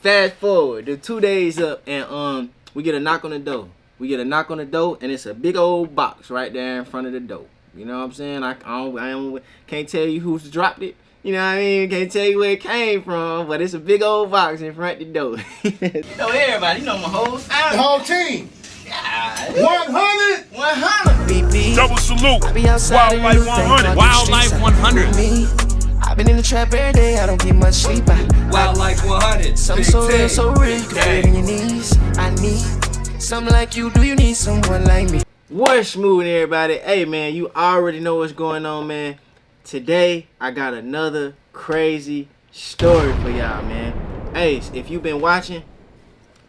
fast forward, the 2 days up, and we get a knock on the door. And it's a big old box right there in front of the door. You know what I'm saying? Can't tell you who's dropped it. You know what I mean? Can't tell you where it came from, but it's a big old box in front of the door. You know everybody. You know my whole family. The whole team. God. 100. 100. Double salute. Wildlife 100. Wildlife 100. I've been in the trap every day, I don't get much sleep. Wildlife 100. Something so real, so real, you can feel it in your knees. I need something like you, do you need someone like me? What's smooth, everybody? Hey, man, you already know what's going on, man. Today, I got another crazy story for y'all, man. Hey, if you've been watching,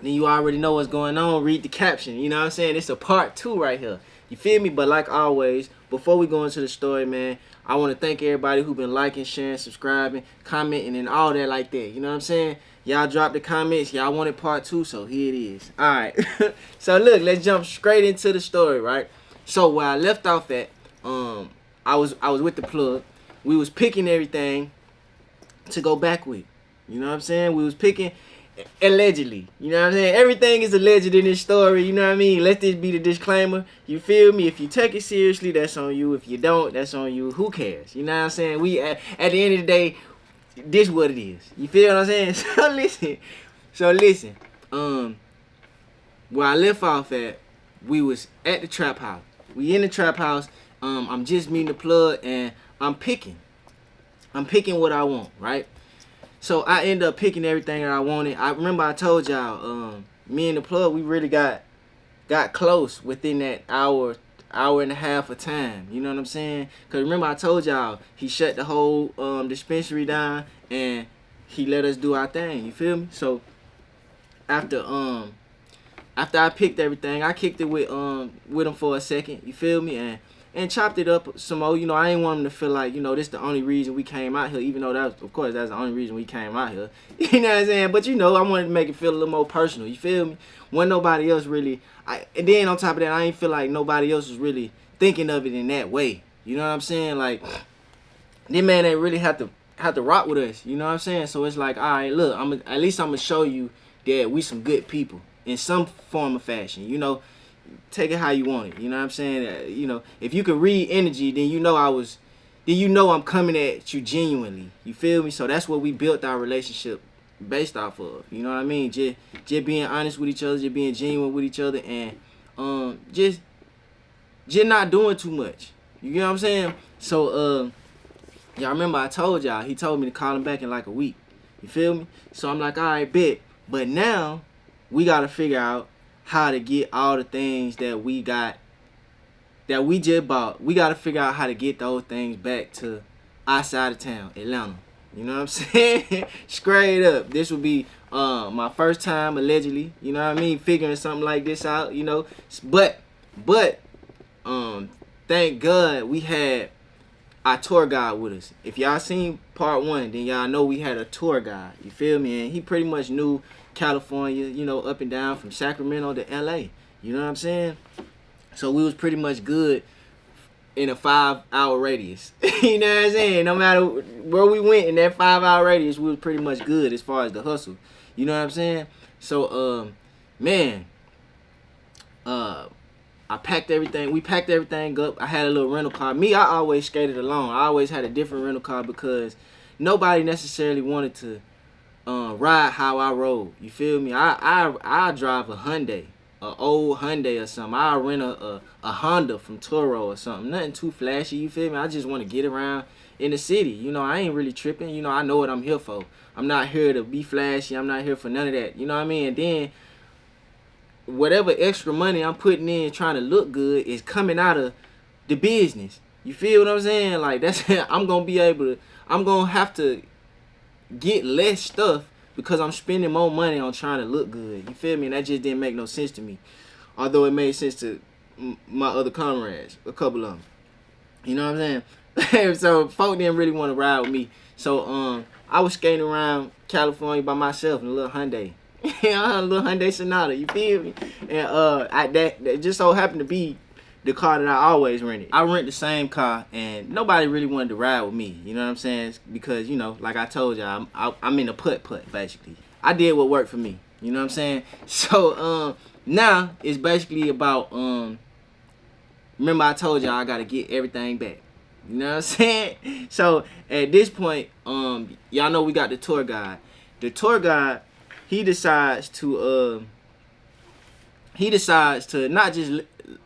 then you already know what's going on. Read the caption, you know what I'm saying? It's a part 2 right here. You feel me? But like always, before we go into the story, man, I want to thank everybody who been liking, sharing, subscribing, commenting, and all that like that. You know what I'm saying? Y'all drop the comments. Y'all wanted part 2, so here it is. All right. So look, let's jump straight into the story, right? So where I left off at, I was with the plug. We was picking everything to go back with. You know what I'm saying? We was picking allegedly. You know what I'm saying? Everything is alleged in this story. You know what I mean? Let this be the disclaimer. You feel me? If you take it seriously, that's on you. If you don't, that's on you. Who cares? You know what I'm saying? We at the end of the day, this what it is. You feel what I'm saying? So listen. Where I left off at, we was at the trap house. We in the trap house. I'm just meeting the plug and I'm picking what I want, right? So I end up picking everything that I wanted. I remember I told y'all, me and the plug, we really got close within that hour and a half of time. You know what I'm saying? Cause remember I told y'all he shut the whole dispensary down and he let us do our thing. You feel me? So after I picked everything, I kicked it with him for a second. You feel me? And chopped it up some more. You know, I ain't want him to feel like, you know, this the only reason we came out here, even though that's the only reason we came out here. You know what I'm saying? But, you know, I wanted to make it feel a little more personal. You feel me? When nobody else really, and then on top of that, I ain't feel like nobody else was really thinking of it in that way. You know what I'm saying? Like, this man ain't really have to rock with us. You know what I'm saying? So it's like, all right, look, at least I'm going to show you that we some good people in some form of fashion, you know. Take it how you want it. You know what I'm saying? You know, if you can read energy, then you know I'm coming at you genuinely. You feel me? So that's what we built our relationship based off of. You know what I mean? Just being honest with each other, just being genuine with each other, and just not doing too much. You know what I'm saying? So y'all remember I told y'all, he told me to call him back in like a week. You feel me? So I'm like, all right, bet. But now we gotta figure out how to get all the things that we just bought. We got to figure out how to get those things back to our side of town, Atlanta. You know what I'm saying? Straight up. This will be my first time, allegedly. You know what I mean? Figuring something like this out, you know. But thank God we had our tour guide with us. If y'all seen part 1, then y'all know we had a tour guide. You feel me? And he pretty much knew California, you know, up and down from Sacramento to LA. You know what I'm saying? So we was pretty much good in a 5-hour radius. You know what I'm saying? No matter where we went in that 5-hour radius, we was pretty much good as far as the hustle. You know what I'm saying? So man, I packed everything. We packed everything up. I had a little rental car. Me, I always skated alone. I always had a different rental car because nobody necessarily wanted to ride how I rode. You feel me? I drive a Hyundai, a old Hyundai or something. I rent a Honda from Toro or something. Nothing too flashy. You feel me? I just want to get around in the city. You know, I ain't really tripping. You know, I know what I'm here for. I'm not here to be flashy. I'm not here for none of that. You know what I mean? And then whatever extra money I'm putting in trying to look good is coming out of the business. You feel what I'm saying? Like, that's I'm gonna have to get less stuff because I'm spending more money on trying to look good. You feel me? And that just didn't make no sense to me. Although it made sense to my other comrades, a couple of them. You know what I'm saying? So folk didn't really want to ride with me. So I was skating around California by myself in a little Hyundai. A little Hyundai Sonata. You feel me? And that just so happened to be the car that I always rented. I rent the same car, and nobody really wanted to ride with me. You know what I'm saying? Because, you know, like I told y'all, I'm in a putt-putt, basically. I did what worked for me. You know what I'm saying? So now it's basically about remember I told y'all I gotta get everything back. You know what I'm saying? So at this point, y'all know we got the tour guide. The tour guide, he decides to not just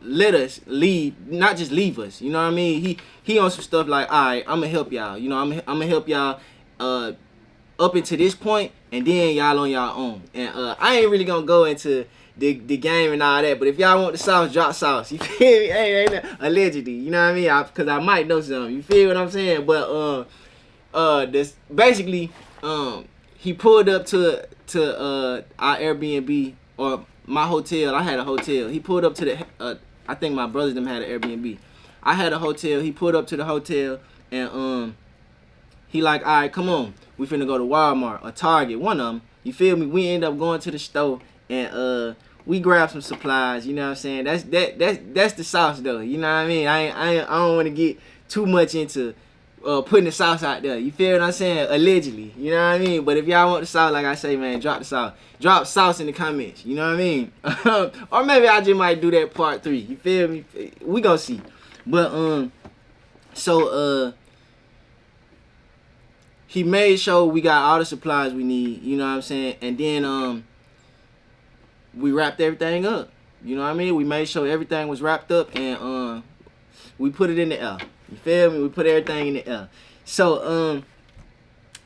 let us leave, not just leave us. You know what I mean? He on some stuff like, all right, I'm gonna help y'all. You know, I'm gonna help y'all up until this point, and then y'all on y'all own. And I ain't really gonna go into the game and all that, but if y'all want the sauce, drop sauce. You feel me? Hey, allegedly, you know what I mean? Because I might know something. You feel what I'm saying? But this basically, he pulled up to our Airbnb or my hotel. I had a hotel. He pulled up to the I think my brothers them had an Airbnb. I had a hotel. He pulled up to the hotel and he like, all right, come on, we finna go to Walmart or Target, one of them. You feel me? We end up going to the store and we grab some supplies. You know what I'm saying? That's the sauce though. You know what I mean? I don't want to get too much into putting the sauce out there. You feel what I'm saying? Allegedly. You know what I mean? But if y'all want the sauce, like I say, man, drop the sauce. Drop sauce in the comments. You know what I mean? Or maybe I just might do that part 3. You feel me? We gonna see. But he made sure we got all the supplies we need. You know what I'm saying? And then we wrapped everything up. You know what I mean? We made sure everything was wrapped up and we put it in the air. You feel me? We put everything in the air. So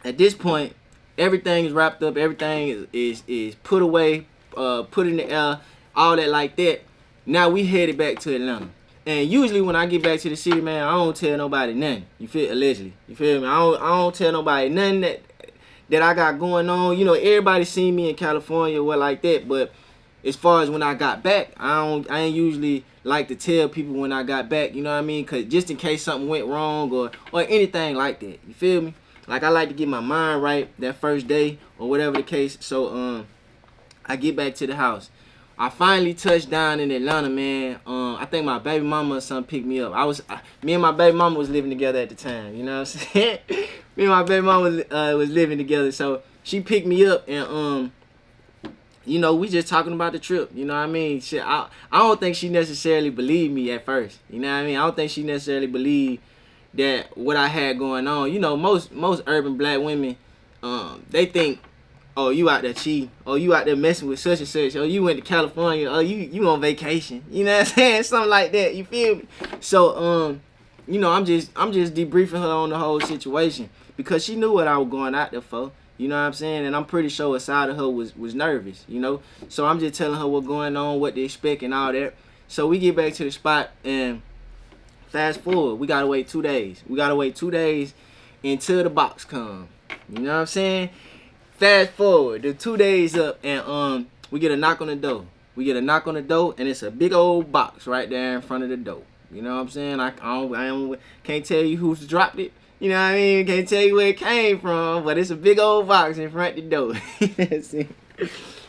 at this point, everything is wrapped up. Everything is put away, put in the air, all that like that. Now we headed back to Atlanta. And usually when I get back to the city, man, I don't tell nobody nothing. You feel? Allegedly. You feel me? I don't tell nobody nothing that I got going on. You know, everybody seen me in California or what like that. But as far as when I got back, I ain't usually like to tell people when I got back. You know what I mean? Cause just in case something went wrong or anything like that. You feel me? Like I like to get my mind right that first day or whatever the case. So I get back to the house. I finally touched down in Atlanta, man. I think my baby mama or something picked me up. Me and my baby mama was living together at the time. You know what I'm saying? Me and my baby mama was living together. So she picked me up and you know, we just talking about the trip. You know what I mean? Shit, I don't think she necessarily believed me at first. You know what I mean? I don't think she necessarily believed that what I had going on. You know, most urban black women, they think, oh, you out there cheating. Oh, you out there messing with such and such. Oh, you went to California. Oh, you on vacation. You know what I'm saying? Something like that. You feel me? So, you know, I'm just debriefing her on the whole situation because she knew what I was going out there for. You know what I'm saying? And I'm pretty sure a side of her was nervous, you know? So I'm just telling her what's going on, what to expect and all that. So we get back to the spot and fast forward. We got to wait 2 days. We got to wait 2 days until the box come. You know what I'm saying? Fast forward. The 2 days up and we get a knock on the door. We get a knock on the door and it's a big old box right there in front of the door. You know what I'm saying? I can't tell you who's dropped it. You know what I mean? Can't tell you where it came from, but it's a big old box in front of the door.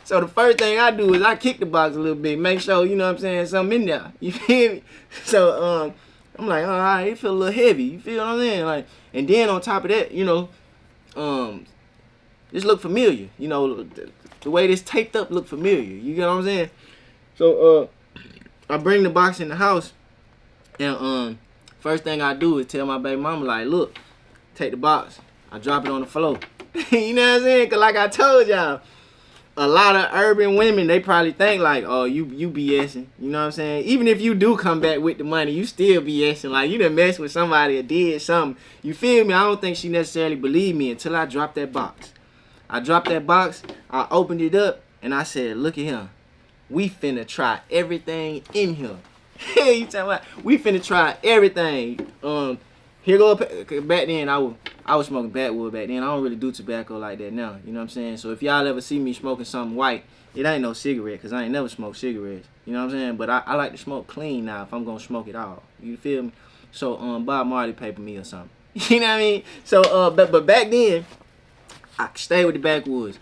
So the first thing I do is I kick the box a little bit, make sure, you know what I'm saying, something in there. You feel me? So I'm like, all right, it feel a little heavy. You feel what I'm saying? Like, and then on top of that, you know, this look familiar. You know, the way this taped up look familiar. You get what I'm saying? So I bring the box in the house, and first thing I do is tell my baby mama, like, look, take the box. I drop it on the floor. You know what I'm saying? Because like I told y'all, a lot of urban women, they probably think like, oh, you BSing. You know what I'm saying? Even if you do come back with the money, you still BSing. Like, you done messed with somebody or did something. You feel me? I don't think she necessarily believed me until I dropped that box. I dropped that box. I opened it up, and I said, look at him. We finna try everything in here. Hey, you talking about? We finna try everything. Here go back then. I was smoking backwood back then. I don't really do tobacco like that now. You know what I'm saying? So if y'all ever see me smoking something white, it ain't no cigarette, cause I ain't never smoked cigarettes. You know what I'm saying? But I like to smoke clean now if I'm gonna smoke it all. You feel me? So Bob Marley paper me or something. You know what I mean? So but back then, I stayed with the backwoods.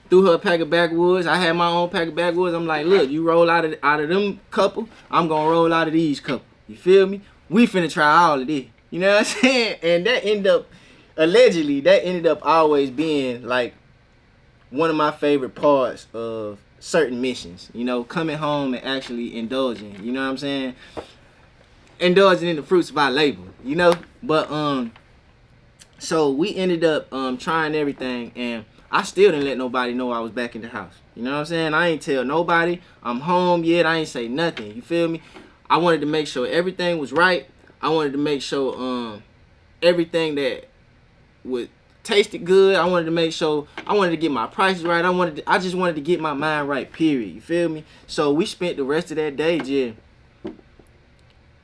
Threw her a pack of backwoods. I had my own pack of backwoods. I'm like, look, you roll out of them couple, I'm gonna roll out of these couple. You feel me? We finna try all of this. You know what I'm saying? And that ended up, allegedly, always being like one of my favorite parts of certain missions. You know, coming home and actually indulging. You know what I'm saying? Indulging in the fruits of our labor. You know, but so we ended up trying everything, and I still didn't let nobody know I was back in the house. You know what I'm saying? I ain't tell nobody I'm home yet. I ain't say nothing. You feel me? I wanted to make sure everything was right. I wanted to make sure everything that would tasted good. I wanted to make sure I wanted to get my prices right. I just wanted to get my mind right. Period. You feel me? So we spent the rest of that day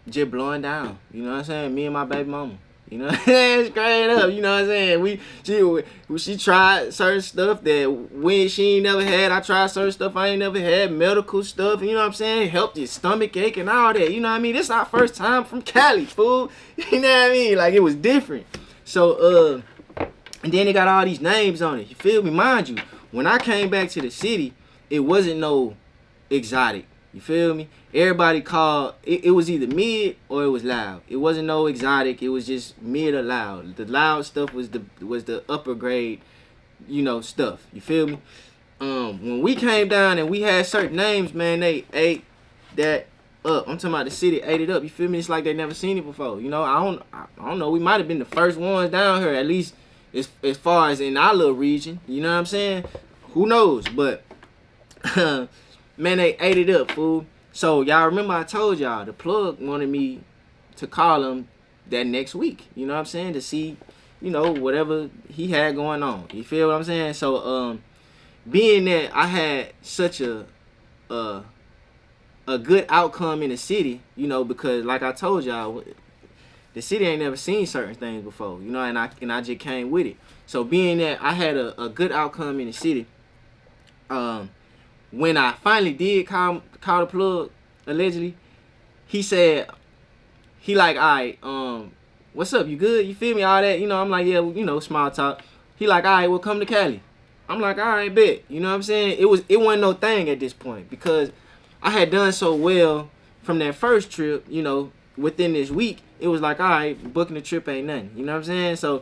just blowing down. You know what I'm saying? Me and my baby mama. You know what I'm saying? Straight up. You know what I'm saying? She tried certain stuff that she ain't never had. I tried certain stuff I ain't never had. Medical stuff. You know what I'm saying? Helped your stomach ache and all that. You know what I mean? This is our first time from Cali, fool. You know what I mean? Like, it was different. So, and then it got all these names on it. You feel me? Mind you, when I came back to the city, it wasn't no exotic. You feel me? Everybody called it was either mid or it was loud. It wasn't no exotic. It was just mid or loud. The loud stuff was the upper grade, you know, stuff. You feel me? When we came down and we had certain names, man, they ate that up. I'm talking about the city ate it up. You feel me? It's like they never seen it before. You know, I don't know. We might have been the first ones down here, at least as far as in our little region. You know what I'm saying? Who knows? But man, they ate it up, fool. So y'all remember I told y'all the plug wanted me to call him that next week. You know what I'm saying? To see, you know, whatever he had going on. You feel what I'm saying? So being that I had such a good outcome in the city, you know, because like I told y'all, the city ain't never seen certain things before, you know, and I just came with it. So being that I had a good outcome in the city, when I finally did call the plug, allegedly, he said, he like, all right, what's up, you good? You feel me? All that, you know, I'm like, yeah, you know, small talk. He like, all right, well, come to Cali. I'm like, all right, bet. You know what I'm saying? It wasn't no thing at this point because I had done so well from that first trip, you know, within this week. It was like, all right, booking the trip ain't nothing. You know what I'm saying? So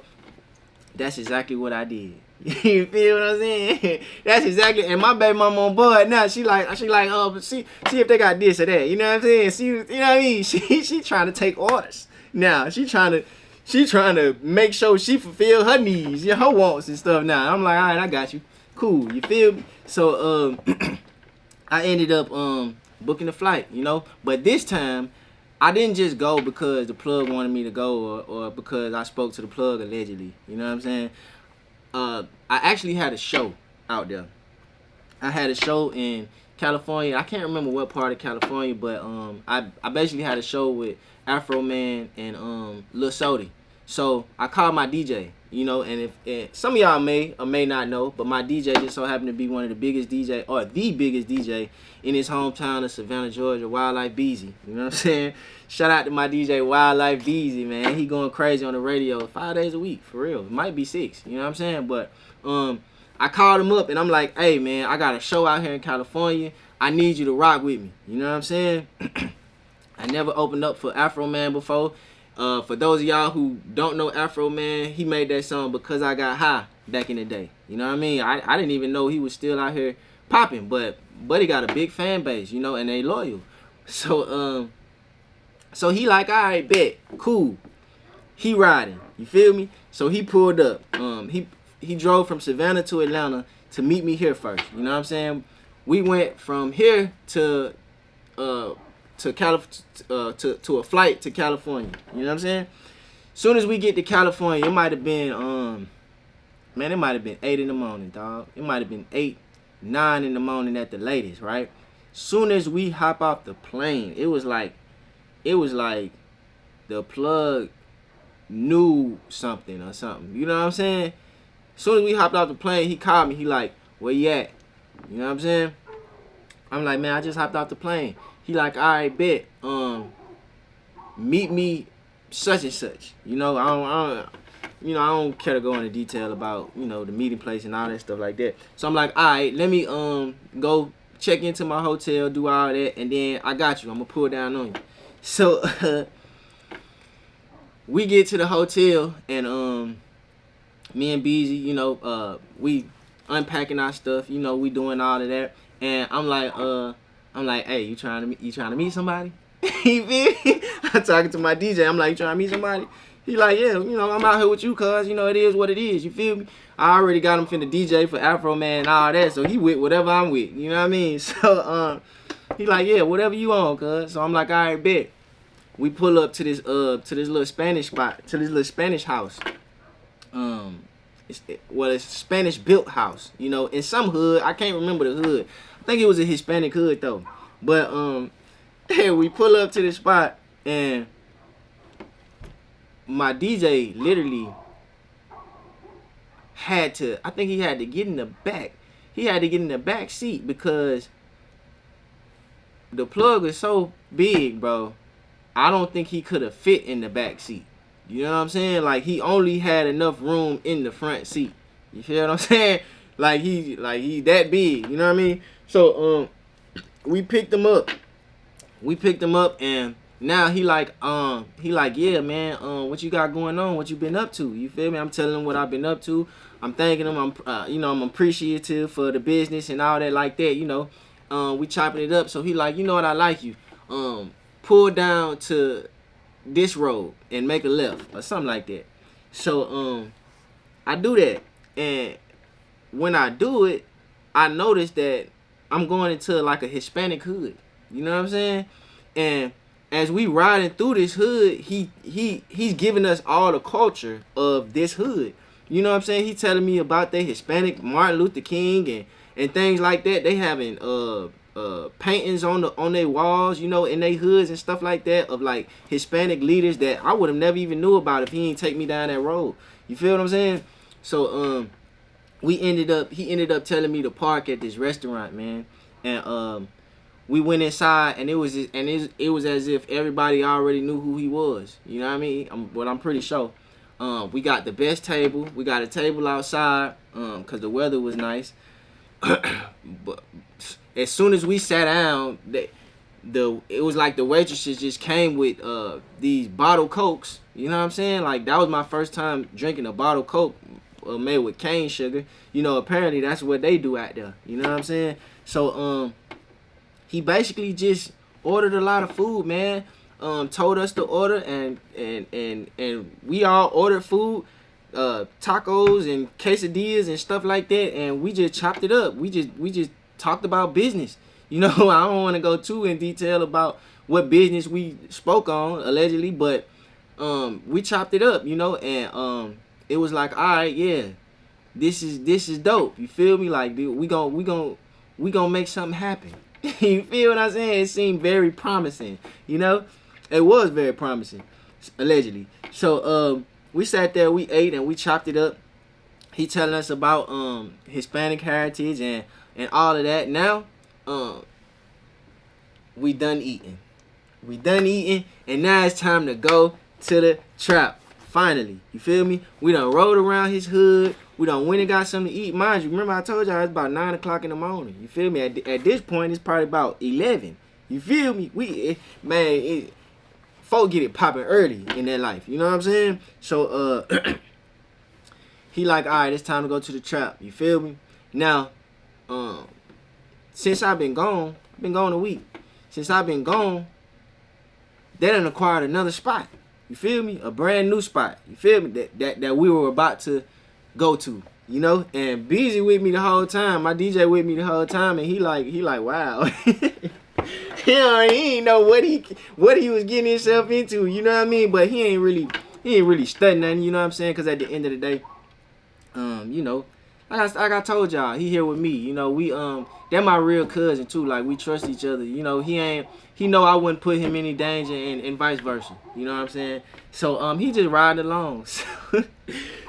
that's exactly what I did. You feel what I'm saying? That's exactly. And my baby mama on board now. She like, see if they got this or that. You know what I'm saying? She, you know what I mean? She trying to take orders now. She trying to make sure she fulfill her needs, her wants and stuff. Now I'm like, all right, I got you. Cool. You feel me? So I ended up booking the flight. You know, but this time I didn't just go because the plug wanted me to go or because I spoke to the plug allegedly. You know what I'm saying? I actually had a show out there. I had a show in California. I can't remember what part of California, but I basically had a show with Afro Man and Lil Sody. So I called my DJ, you know, and if some of y'all may or may not know, but my DJ just so happened to be one of the biggest DJ or the biggest DJ in his hometown of Savannah, Georgia, Wildlife Beezy. You know what I'm saying? Shout out to my DJ Wildlife Beezy, man. He going crazy on the radio 5 days a week, for real. It might be 6, you know what I'm saying? But I called him up and I'm like, hey man, I got a show out here in California. I need you to rock with me. You know what I'm saying? I never opened up for Afro Man before. For those of y'all who don't know Afro Man, he made that song Because I Got High back in the day. You know what I mean? I didn't even know he was still out here popping, but he got a big fan base, you know, and they loyal. So he like, all right, bet, cool. He riding, you feel me? So he pulled up. He drove from Savannah to Atlanta to meet me here first. You know what I'm saying? We went from here to a flight to California. You know what I'm saying? Soon as we get to California, it might have been it might have been 8 in the morning, dog. It might have been 8, 9 in the morning at the latest, right? Soon as we hop off the plane, it was like the plug knew something or something. You know what I'm saying? Soon as we hopped off the plane, he called me. He like, where you at? You know what I'm saying? I'm like, man, I just hopped off the plane. He like, all right, bet. Meet me such and such. You know, I don't care to go into detail about, you know, the meeting place and all that stuff like that. So I'm like, all right, let me go check into my hotel, do all that, and then I got you. I'm gonna pull down on you. So we get to the hotel and me and Beezy, you know, we unpacking our stuff. You know, we doing all of that, and I'm like, hey, you trying to meet somebody? You feel me? I'm talking to my DJ. I'm like, you trying to meet somebody? He like, yeah, you know, I'm out here with you, cuz, you know, it is what it is. You feel me? I already got him finna DJ for Afro Man and all that, so he with whatever I'm with. You know what I mean? So he like, yeah, whatever you on, cuz. So I'm like, all right, bet. We pull up to this little Spanish spot, to this little Spanish house. It's a Spanish built house, you know, in some hood. I can't remember the hood. I think it was a Hispanic hood though. But we pull up to the spot, and my DJ literally had to, I think he had to get in the back. He had to get in the back seat because the plug is so big, bro. I don't think he could have fit in the back seat. You know what I'm saying? Like, he only had enough room in the front seat. You feel what I'm saying? Like he that big. You know what I mean? So we picked him up. And now he like, yeah, man, what you got going on? What you been up to? You feel me? I'm telling him what I've been up to. I'm thanking him. I'm appreciative for the business and all that like that. You know, we chopping it up. So he like, you know what? I like you. Pull down to this road and make a left or something like that. So I do that, and when I do it, I notice that I'm going into like a Hispanic hood. You know what I'm saying? And as we riding through this hood, he's giving us all the culture of this hood. You know what I'm saying? He telling me about the Hispanic Martin Luther King and things like that. They having paintings on their walls, you know, in their hoods and stuff like that, of like Hispanic leaders that I would have never even knew about if he ain't take me down that road. You feel what I'm saying? So he ended up telling me to park at this restaurant, man, and we went inside, and it was as if everybody already knew who he was. You know what I mean? But I'm pretty sure. We got the best table. We got a table outside because the weather was nice. But as soon as we sat down, it was like the waitresses just came with these bottle cokes. You know what I'm saying? Like, that was my first time drinking a bottle coke made with cane sugar. You know, apparently that's what they do out there. You know what I'm saying? So he basically just ordered a lot of food, man. Told us to order, and we all ordered food, tacos and quesadillas and stuff like that, and we just chopped it up. We just talked about business. You know, I don't want to go too in detail about what business we spoke on allegedly, but we chopped it up, you know, and it was like, all right, yeah, this is dope. You feel me? Like, dude, we gonna make something happen. You feel what I'm saying? It seemed very promising, you know. It was very promising, allegedly. So we sat there, we ate, and we chopped it up. He telling us about Hispanic heritage and all of that. Now we done eating, and now it's time to go to the trap. Finally, you feel me? We done rode around his hood. We done went and got something to eat. Mind you, remember I told y'all it's about 9 o'clock in the morning. You feel me? At this point, it's probably about 11. You feel me? Folk get it popping early in their life. You know what I'm saying? So he like, all right, it's time to go to the trap. You feel me? Now, since I've been gone a week. Since I've been gone, they done acquired another spot. You feel me? A brand new spot. You feel me? That we were about to go to. You know? And Busy with me the whole time. My DJ with me the whole time, and he like, wow. He ain't know what he was getting himself into. You know what I mean? But he ain't really studying nothing. You know what I'm saying? Because at the end of the day, you know, like I told y'all, he here with me. You know, we they're my real cousin too. Like, we trust each other. You know, he know I wouldn't put him in any danger, and vice versa. You know what I'm saying? So he just riding along,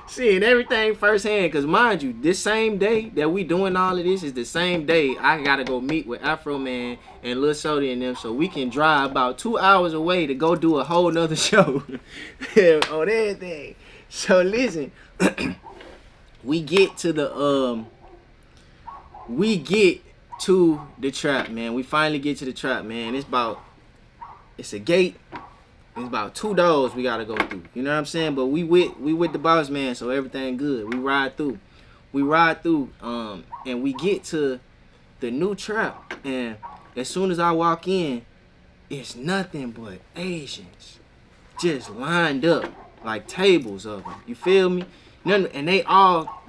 seeing everything firsthand. Cause mind you, this same day that we doing all of this is the same day I gotta go meet with Afro Man and Lil Sody and them, so we can drive about 2 hours away to go do a whole nother show on everything. So listen. We get to the trap, man. We finally get to the trap, man. It's a gate. It's about 2 doors we gotta go through. You know what I'm saying? But we with the boss man, so everything good. We ride through. we ride through, and we get to the new trap, and as soon as I walk in, it's nothing but Asians just lined up like tables of them. You feel me? And they all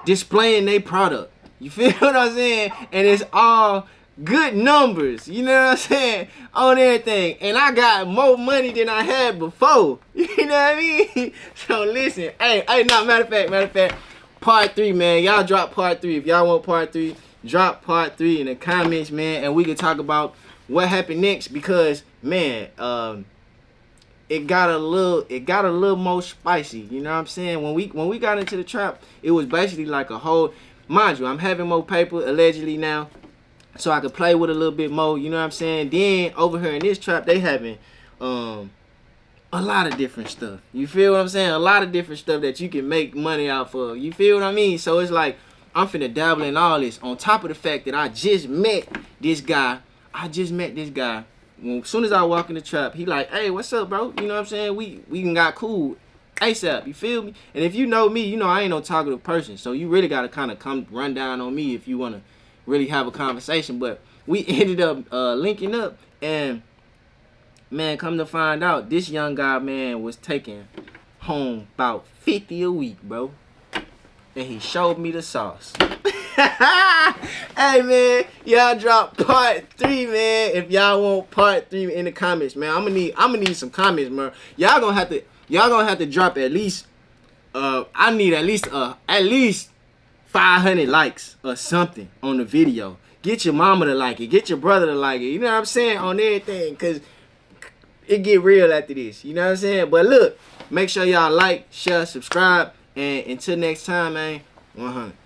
displaying their product. You feel what I'm saying? And it's all good numbers. You know what I'm saying? On everything. And I got more money than I had before. You know what I mean? So listen, matter of fact, part 3, man. Y'all drop part 3. If y'all want part 3, drop part 3 in the comments, man, and we can talk about what happened next, because man, it got a little more spicy. You know what I'm saying? When we got into the trap, it was basically like a whole, mind you, I'm having more paper allegedly now, so I could play with a little bit more. You know what I'm saying? Then over here in this trap, they having a lot of different stuff. You feel what I'm saying? A lot of different stuff that you can make money out of. You feel what I mean? So it's like, I'm finna dabble in all this, on top of the fact that I just met this guy. As soon as I walk in the trap, he like, hey, what's up, bro? You know what I'm saying? We got cool ASAP. You feel me? And if you know me, you know I ain't no talkative person. So you really gotta kind of come run down on me if you wanna really have a conversation. But we ended up linking up, and man, come to find out, this young guy, man, was taking home about 50 a week, bro. And he showed me the sauce. Hey, man, y'all drop part 3, man. If y'all want part 3 in the comments, man, I'm gonna need some comments, man. Y'all gonna have to drop at least. I need at least 500 likes or something on the video. Get your mama to like it. Get your brother to like it. You know what I'm saying? On everything, cause it get real after this. You know what I'm saying? But look, make sure y'all like, share, subscribe. And until next time, man, 100.